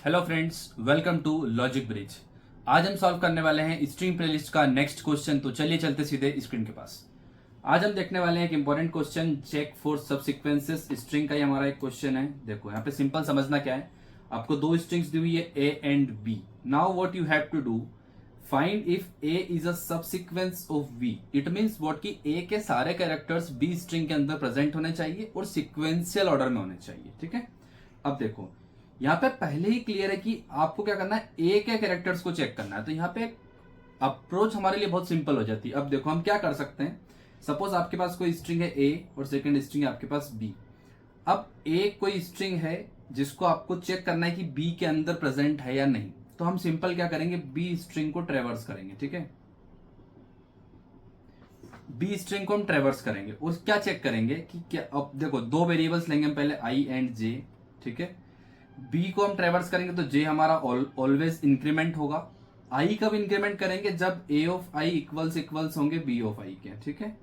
Hello friends, welcome to logic bridge. आज हम solve करने वाले हैं स्ट्रिंग प्लेलिस्ट का नेक्स्ट क्वेश्चन। तो चलिए चलते सीधे स्क्रीन के पास। आज हम देखने वाले हैं एक important question, check for subsequences. String का ही हमारा एक क्वेश्चन है। देखो यहाँ पे सिंपल समझना क्या है, आपको दो स्ट्रिंग्स दी हुई है A and B. Now what you have to do, find if A is a subsequence of B. It means what कि ए के सारे कैरेक्टर्स बी स्ट्रिंग के अंदर प्रेजेंट होने चाहिए और सिक्वेंशियल ऑर्डर में होने चाहिए। ठीक है, अब देखो यहाँ पे पहले ही क्लियर है कि आपको क्या करना है, ए के कैरेक्टर्स को चेक करना है। तो यहाँ पे अप्रोच हमारे लिए बहुत सिंपल हो जाती है। अब देखो हम क्या कर सकते हैं, सपोज आपके पास कोई स्ट्रिंग है ए और सेकंड स्ट्रिंग है आपके पास बी। अब ए कोई स्ट्रिंग है जिसको आपको चेक करना है कि बी के अंदर प्रेजेंट है या नहीं। तो हम सिंपल क्या करेंगे, बी स्ट्रिंग को ट्रेवर्स करेंगे। ठीक है, बी स्ट्रिंग को हम ट्रेवर्स करेंगे और क्या चेक करेंगे कि क्या। अब देखो दो वेरिएबल्स लेंगे हम पहले, आई एंड जे। ठीक है, बी को हम ट्रेवर्स करेंगे तो जे हमारा ऑलवेज इंक्रीमेंट होगा। आई कब इंक्रीमेंट करेंगे, जब ए ऑफ आई इक्वल्स होंगे बी ऑफ आई के। ठीक है,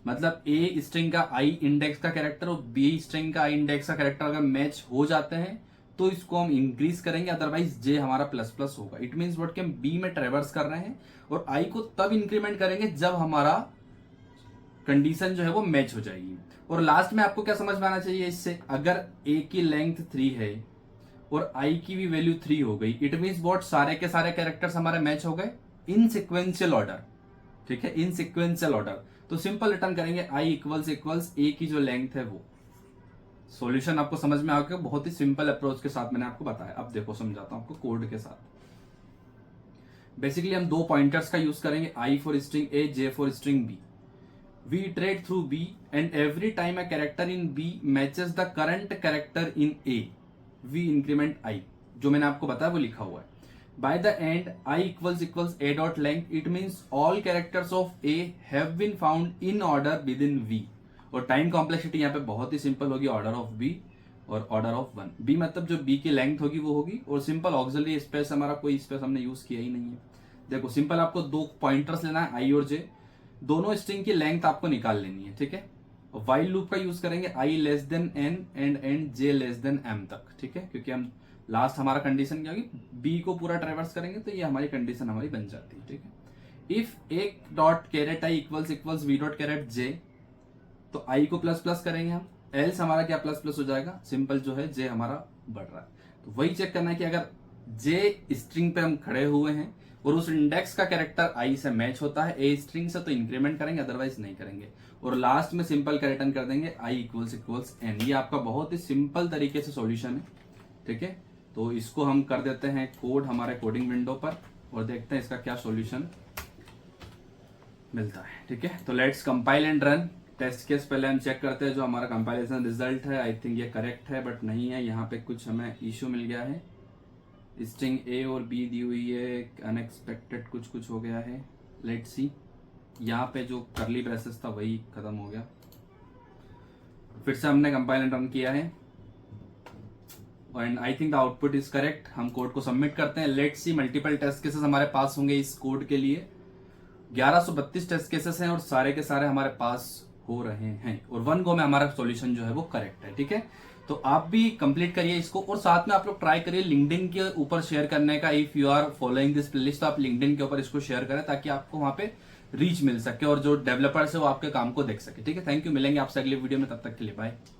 मतलब ए स्ट्रिंग का आई इंडेक्स का कैरेक्टर और बी स्ट्रिंग का आई इंडेक्स का कैरेक्टर अगर मैच हो जाते हैं तो इसको हम इंक्रीज करेंगे, अदरवाइज जे हमारा प्लस प्लस होगा। इट मीन्स व्हाट कि हम बी में ट्रेवर्स कर रहे हैं और आई को तब इंक्रीमेंट करेंगे जब हमारा कंडीशन जो है वो मैच हो जाएगी। और लास्ट में आपको क्या समझ में आना चाहिए इससे, अगर ए की लेंथ 3 है और आई की भी वैल्यू 3 हो गई, इट मीन्स व्हाट सारे के सारे कैरेक्टर्स हमारे मैच हो गए इन सिक्वेंशियल ऑर्डर। ठीक है, इन सिक्वेंशियल ऑर्डर। तो सिंपल रिटर्न करेंगे आई इक्वल्स ए की जो लेंथ है वो। सॉल्यूशन आपको समझ में आ गया, बहुत ही सिंपल अप्रोच के साथ मैंने आपको बताया। अब देखो समझाता हूं आपको कोड के साथ। बेसिकली हम दो पॉइंटर्स का यूज करेंगे, I for string A, J for string B. We iterate through B and every time a character in B matches the current character in A, we increment I। जो मैंने आपको बताया वो लिखा हुआ है। By the end I equals A dot length, it means all characters of A have been found in order within V। और time complexity यहाँ पे बहुत ही सिंपल होगी, ऑर्डर ऑफ B और ऑर्डर ऑफ 1। B मतलब जो B की length होगी वो होगी, और सिंपल ऑक्सिलरी स्पेस हमारा कोई स्पेस हमने यूज किया ही नहीं है। देखो सिंपल आपको दो पॉइंटर्स लेना है, आई और जे। दोनों स्ट्रिंग की लेंथ आपको निकाल लेनी है। ठीक है, वाइल लूप का यूज करेंगे, I less than N and J less than M तक। ठीक है, क्योंकि हम लास्ट हमारा कंडीशन क्या होगी, बी को पूरा ट्रेवर्स करेंगे तो ये हमारी कंडीशन हमारी बन जाती है। ठीक है, इफ एक dot carat I equals V dot carat जे, तो आई को प्लस प्लस करेंगे हम, एल्स हमारा क्या प्लस प्लस हो जाएगा, सिंपल जो है जे हमारा बढ़ रहा है। तो वही चेक करना है कि अगर जे स्ट्रिंग पे हम खड़े हुए हैं और उस इंडेक्स का कैरेक्टर आई से मैच होता है ए स्ट्रिंग से, तो इंक्रीमेंट करेंगे, अदरवाइज नहीं करेंगे। और लास्ट में सिंपल का रिटर्न कर देंगे आई इक्वल्स एन। ये आपका बहुत ही सिंपल तरीके से सॉल्यूशन है। ठीक है, तो इसको हम कर देते हैं कोड हमारे कोडिंग विंडो पर और देखते हैं इसका क्या सॉल्यूशन मिलता है। ठीक है, तो let's compile and run. Test case पहले हम चेक करते हैं, जो हमारा कंपाइलेशन रिजल्ट है आई थिंक ये करेक्ट है, बट नहीं है, यहाँ पे कुछ हमें इश्यू मिल गया है। स्ट्रिंग ए और बी दी हुई है, अनएक्सपेक्टेड कुछ हो गया है। लेट्स सी, यहाँ पे जो करली ब्रेसेस था वही खत्म हो गया। फिर से हमने कंपाइल एंड रन किया है and I think the output is correct. हम कोड को सबमिट करते हैं। Let's see, multiple test cases हमारे पास होंगे इस कोड के लिए। 1132 टेस्ट केसेस हैं और सारे के सारे हमारे पास हो रहे हैं और 1 गो में हमारा सॉल्यूशन जो है वो करेक्ट है। ठीक है, तो आप भी कंप्लीट करिए इसको और साथ में आप लोग ट्राई करिए लिंक्डइन के ऊपर शेयर करने का। If you are following this playlist, तो आप लिंक्डइन के ऊपर इसको शेयर करें ताकि आपको वहां पे रीच मिल सके और जो डेवलपर्स है वो आपके काम को देख सके। ठीक है, थैंक यू, मिलेंगे आपसे अगले वीडियो में, तब तक के लिए बाय।